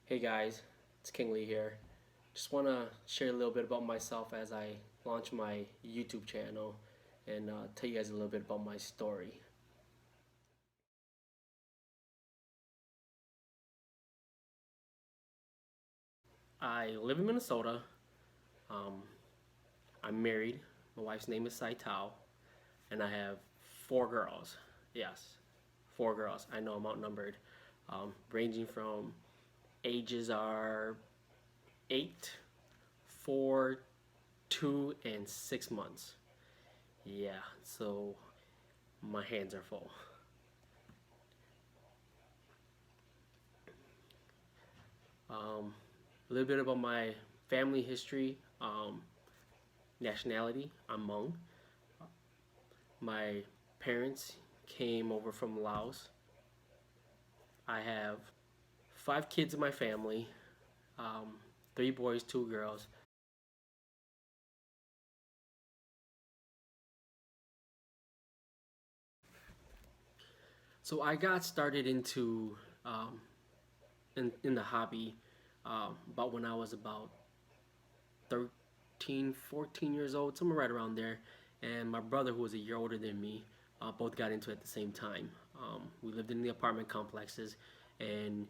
Hey guys, it's King Lee here. Just want to share a little bit about myself as I launch my YouTube channel and tell you guys a little bit about my story. I live in Minnesota. Um, I'm married. My wife's name is Saitao, and I have four girls. Yes, four girls. I know I'm outnumbered, ranging from ages are 8, 4, 2, and 6 months. Yeah, so my hands are full. A little bit about my family history, nationality. I'm Hmong. My parents came over from Laos. I have 5 kids in my family, 3 boys, 2 girls. So I got started into in the hobby about when I was about 13, 14 years old, somewhere right around there. And my brother, who was a year older than me, both got into it at the same time. We lived in the apartment complexes, and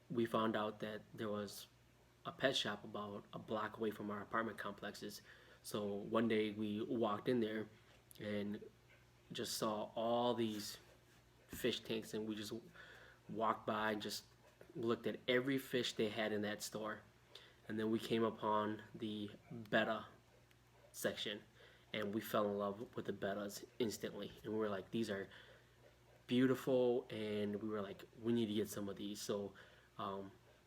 we found out that there was a pet shop about a block away from our apartment complexes. So one day we walked in there and just saw all these fish tanks, and we just walked by and just looked at every fish they had in that store. And then we came upon the betta section, and we fell in love with the bettas instantly. And we were like, these are beautiful, and we were like, we need to get some of these. So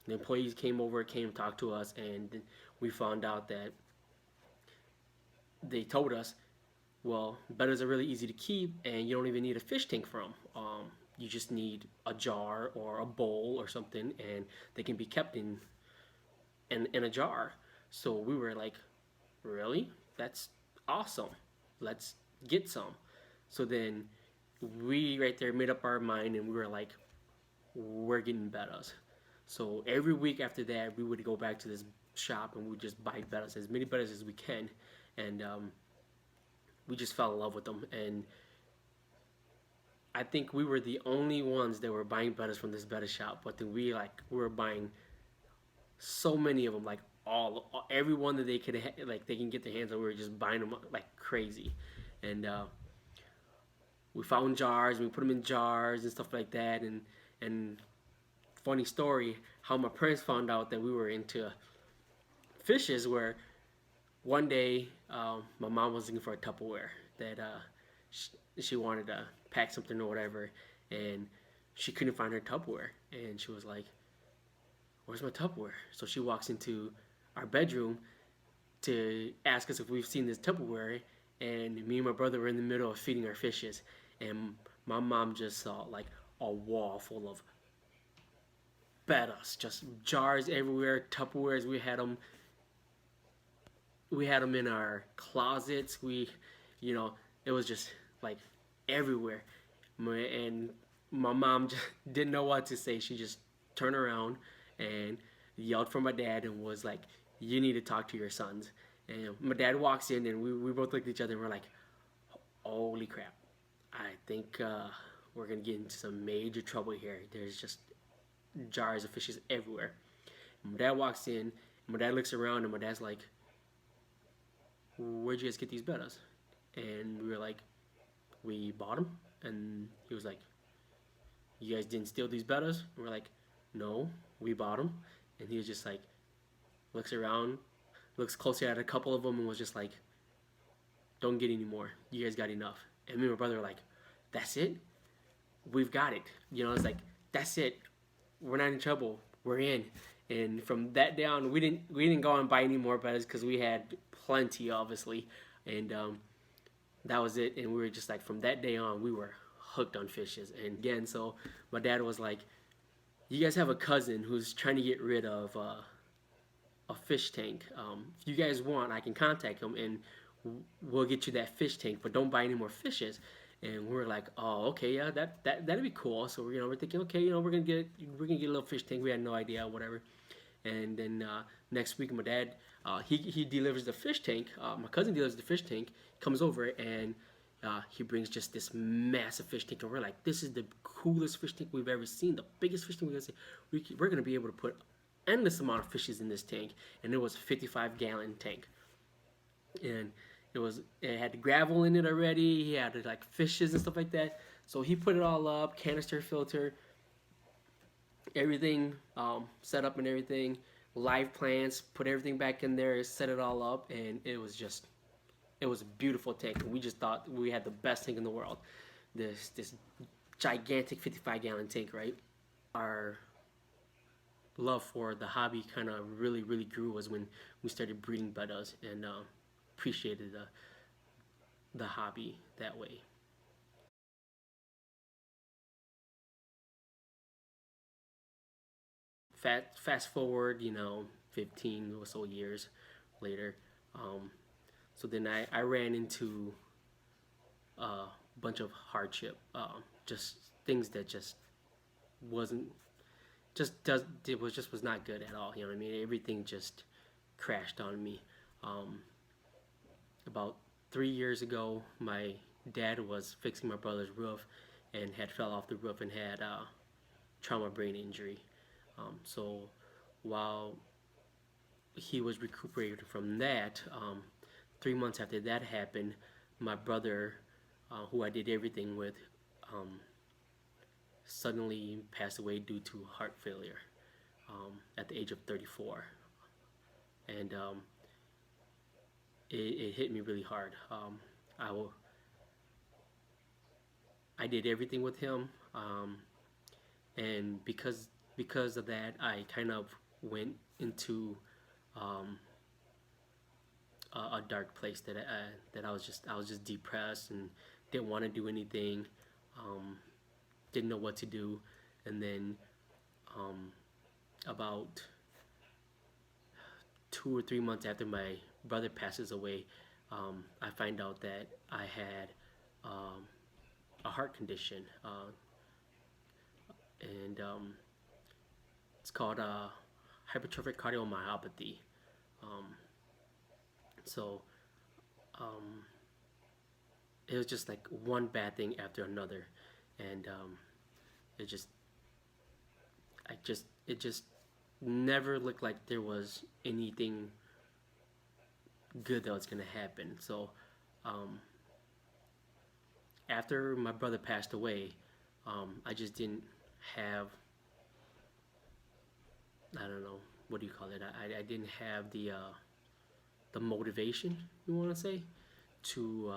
the employees came over, came and talked to us, and we found out that they told us, well, bettas are really easy to keep, and you don't even need a fish tank for them. You just need a jar or a bowl or something, and they can be kept in a jar. So we were like, really? That's awesome. Let's get some. So then we right there made up our mind, and we were like, we're getting bettas. So every week after that, we would go back to this shop and we would just buy bettas, as many bettas as we can, and we just fell in love with them. And I think we were the only ones that were buying bettas from this betta shop. But then we were buying so many of them, like every one that they could like they can get their hands on. We were just buying them like crazy, and we found jars and we put them in jars and stuff like that. And funny story, how my parents found out that we were into fishes where one day my mom was looking for a Tupperware that she wanted to pack something or whatever, and she couldn't find her Tupperware, and she was like, "Where's my Tupperware?" So she walks into our bedroom to ask us if we've seen this Tupperware, and me and my brother were in the middle of feeding our fishes, and my mom just saw like a wall full of bettas, just jars everywhere, Tupperwares. We had them in our closets. You know, it was just like everywhere. And my mom just didn't know what to say. She just turned around and yelled for my dad and was like, "You need to talk to your sons." And my dad walks in, and we both looked at each other and we're like, "Holy crap! I think we're gonna get into some major trouble here. There's just jars of fishes everywhere." And my dad walks in, and my dad looks around, and my dad's like, "Where'd you guys get these bettas?" And we were like, "We bought them." And he was like, "You guys didn't steal these bettas?" And we're like, "No, we bought them." And he was just like, looks around, looks closer at a couple of them, and was just like, "Don't get any more. You guys got enough." And me and my brother were like, "That's it? We've got it." It's like, "That's it. We're not in trouble. We're in." And from that day on, we didn't go and buy any more bettas because we had plenty, obviously, and that was it. And we were just like, from that day on, we were hooked on fishes. And again, so my dad was like, "You guys have a cousin who's trying to get rid of a fish tank. If you guys want, I can contact him and we'll get you that fish tank, but don't buy any more fishes." And we're like, oh, okay, yeah, that'd be cool. So we're thinking, okay, we're gonna get a little fish tank. We had no idea, whatever. And then next week, my dad he delivers the fish tank. My cousin delivers the fish tank. Comes over and he brings just this massive fish tank, and we're like, this is the coolest fish tank we've ever seen. The biggest fish tank we've ever seen. We're gonna be able to put endless amount of fishes in this tank, and it was a 55-gallon tank, and it had gravel in it already. He had like fishes and stuff like that. So he put it all up, canister filter, everything set up and everything, live plants, put everything back in there, set it all up, and it was a beautiful tank. And we just thought we had the best tank in the world. This gigantic 55-gallon tank, right? Our love for the hobby kind of really grew was when we started breeding bettas and appreciated the hobby that way. Fast forward, 15 or so years later. Um, so then I ran into a bunch of hardship, just things that just wasn't just does it was just was not good at all. You know what I mean? Everything just crashed on me. Um, about 3 years ago, my dad was fixing my brother's roof and had fell off the roof and had trauma brain injury. So while he was recuperating from that, 3 months after that happened, my brother, who I did everything with, um, suddenly passed away due to heart failure at the age of 34. And it hit me really hard. I, I did everything with him, and because of that, I kind of went into um, a dark place that I was just depressed and didn't want to do anything, um, didn't know what to do, and then um, about 2 or 3 months after my brother passes away, I find out that I had um, a heart condition, and it's called hypertrophic cardiomyopathy. Um, so um, it was just like one bad thing after another, and it just it just never looked like there was anything good that was gonna happen. So um, after my brother passed away, I just didn't have, I don't know, what do you call it? I didn't have the motivation, you want to say, to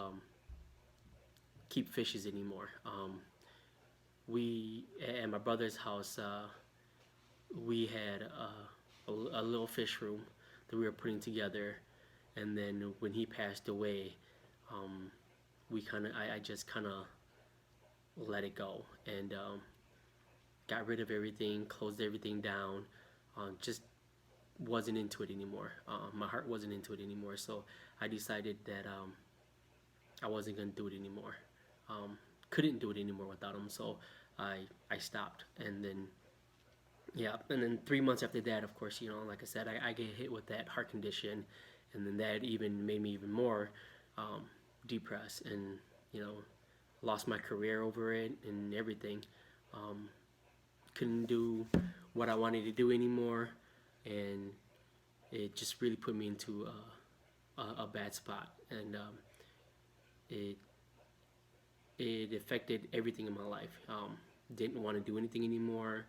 keep fishes anymore. We at my brother's house, we had a little fish room that we were putting together, and then when he passed away, um, I just kind of let it go and got rid of everything, closed everything down, just wasn't into it anymore. My heart wasn't into it anymore, so I decided that I wasn't gonna do it anymore. Um, couldn't do it anymore without him, so I stopped. And then yeah, and then 3 months after that, of course, like I said, I get hit with that heart condition, and then that even made me even more um, depressed, and you know, lost my career over it and everything. Um, couldn't do what I wanted to do anymore, and it just really put me into a bad spot, and it it affected everything in my life. Didn't want to do anything anymore.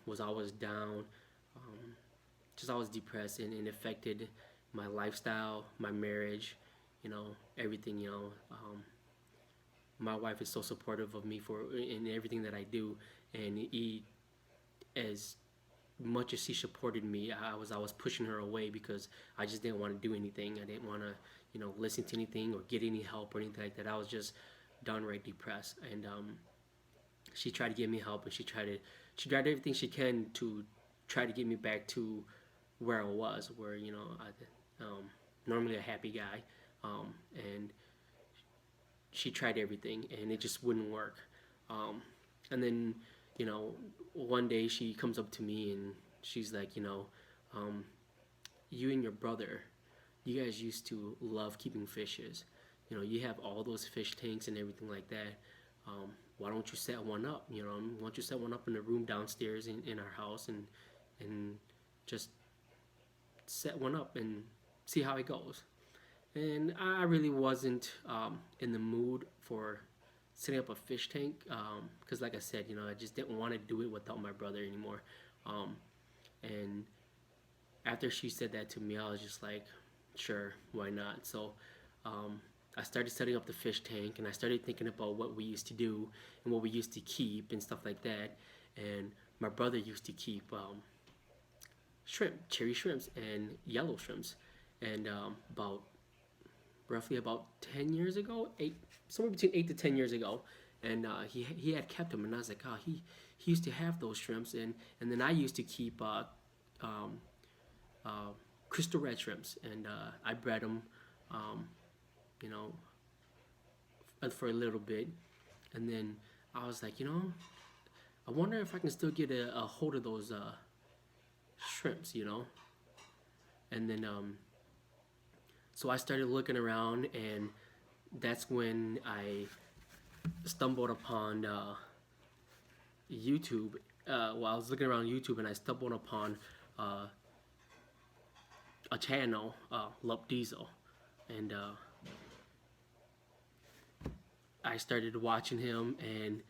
Was always down. Um, just always depressed, and it affected my lifestyle, my marriage, everything. My wife is so supportive of me for in everything that I do, and as much as she supported me, I was pushing her away because I just didn't want to do anything. I didn't want to listen to anything or get any help or anything like that. I was just downright depressed, and she tried to give me help, and she tried everything she can to try to get me back to where I was, where normally a happy guy, and she tried everything and it just wouldn't work. Um, and then, you know, one day she comes up to me and she's like, um, you and your brother, you guys used to love keeping fishes. You have all those fish tanks and everything like that. Why don't you set one up? Why don't you set one up in the room downstairs in our house and just set one up and see how it goes. And I really wasn't in the mood for setting up a fish tank because, like I said, I just didn't want to do it without my brother anymore. Um, and after she said that to me, I was just like, sure, why not? So I started setting up the fish tank, and I started thinking about what we used to do and what we used to keep and stuff like that. And my brother used to keep shrimp, cherry shrimps, and yellow shrimps. And roughly about 10 years ago, somewhere between 8 to 10 years ago, and he had kept them, and I was like, oh, he used to have those shrimps, and then I used to keep um, uh, crystal red shrimps, and I bred them, um, you know, for a little bit, and then I was like, I wonder if I can still get a hold of those shrimps. And then so I started looking around, and that's when I stumbled upon YouTube. While I was looking around YouTube, and I stumbled upon a channel, Lup Diesel, and I started watching him, and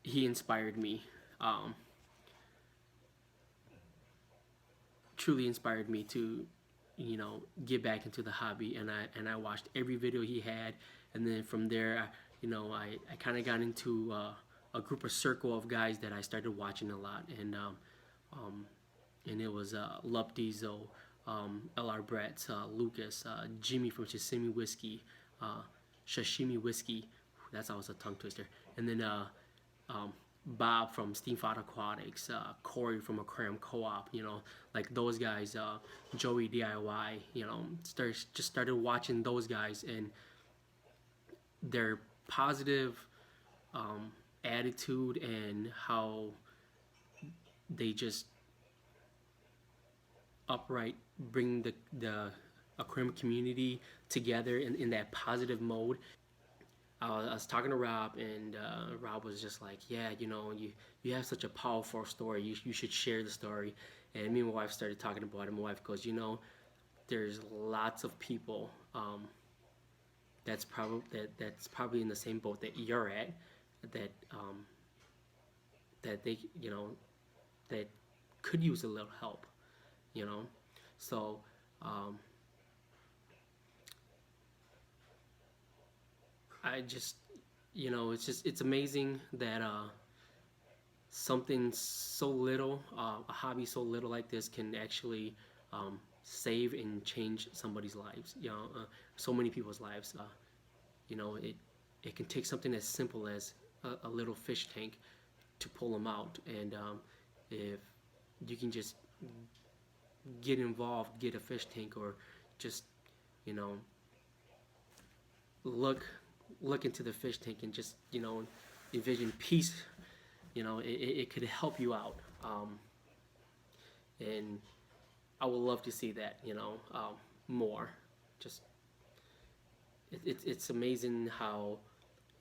he inspired me. Um, Truly inspired me to, get back into the hobby. And I watched every video he had, and then from there, I kind of got into a group of circle of guys that I started watching a lot, um, and it was Lup Diesel, L.R. Brett, Lucas, Jimmy from Sashimi Whiskey, uh, Sashimi Whiskey. That's always a tongue twister. And then um, Bob from Steamfod Aquatics, Corey from Aquarium Co-op. Like those guys, Joey DIY. Just started watching those guys and their positive attitude and how they just upright bring the aquarium community together in that positive mode. I was talking to Rob, and Rob was just like, "Yeah, you have such a powerful story. You should share the story." And me and my wife started talking about it. My wife goes, there's lots of people that's probably in the same boat that you're at, that that they that could use a little help, you know. So um, I just it's amazing that something so little, a hobby so little like this can actually save and change somebody's lives. So many people's lives. It can take something as simple as a little fish tank to pull them out, and if you can just get involved, get a fish tank, or just you know look look into the fish tank and just envision peace. It could help you out, and I would love to see that more. Just it's amazing how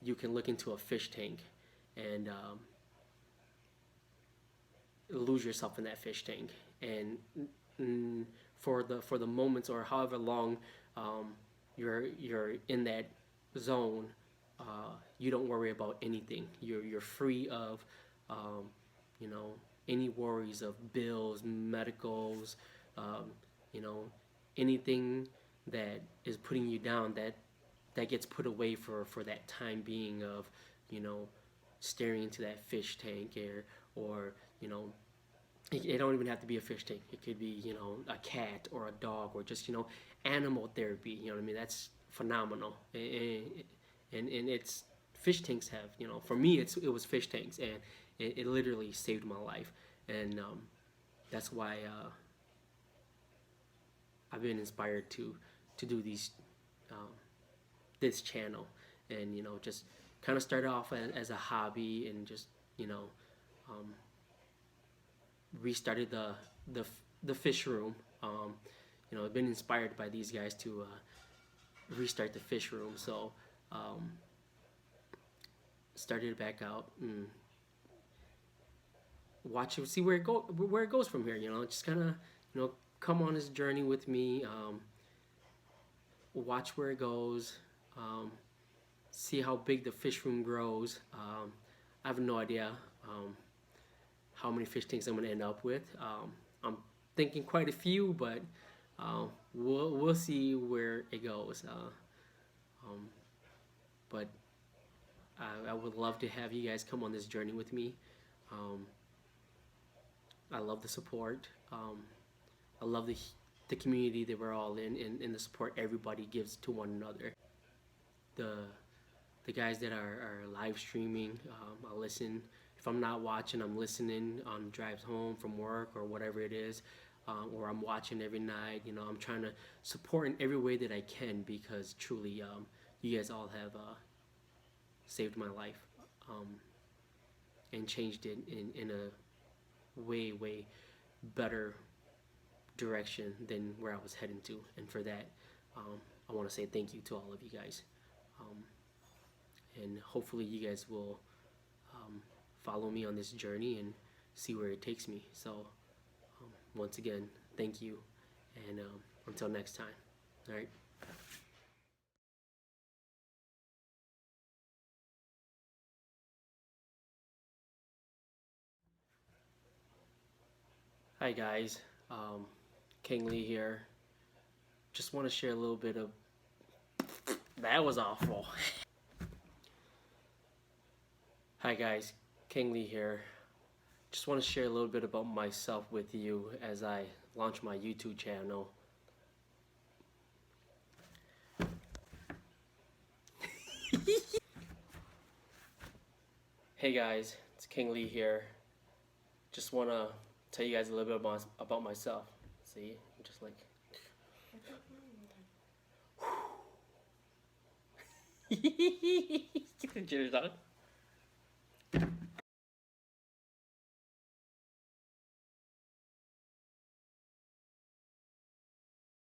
you can look into a fish tank and lose yourself in that fish tank, and for the moments or however long you're in that zone, you don't worry about anything. You're free of um, you know any worries of bills, medicals, um, you know anything that is putting you down, that gets put away for that time being of you know staring into that fish tank, or it don't even have to be a fish tank. It could be a cat or a dog, or just animal therapy. What I mean? That's phenomenal. And it's fish tanks have for me it was fish tanks, and it literally saved my life. And that's why I've been inspired to do these this channel. and just kind of started off as a hobby, and just um, restarted the the fish room. I've been inspired by these guys to restart the fish room, so um, started it back out and watch it, see where it goes from here. Just kind of come on this journey with me. Watch where it goes. Um, See how big the fish room grows. I have no idea how many fish tanks I'm going to end up with. I'm thinking quite a few, but we'll see where it goes. But I would love to have you guys come on this journey with me. Um, I love the support. I love the community that we're all in, and the support everybody gives to one another. The the guys that are live streaming, I listen. If I'm not watching, I'm listening on drives home from work or whatever it is, or I'm watching every night. I'm trying to support in every way that I can, because truly, you guys all have saved my life, and changed it in a way better direction than where I was heading to. And for that, I want to say thank you to all of you guys. Um, and hopefully you guys will follow me on this journey and see where it takes me. So once again, thank you, and until next time. All right. Hi guys, King Lee here. Just want to share a little bit of that was awful. Hi guys, King Lee here. Just want to share a little bit about myself with you as I launch my YouTube channel. Hey guys, it's King Lee here. Just want to tell you guys a little bit about myself. See, I'm just like. Cheers, dog.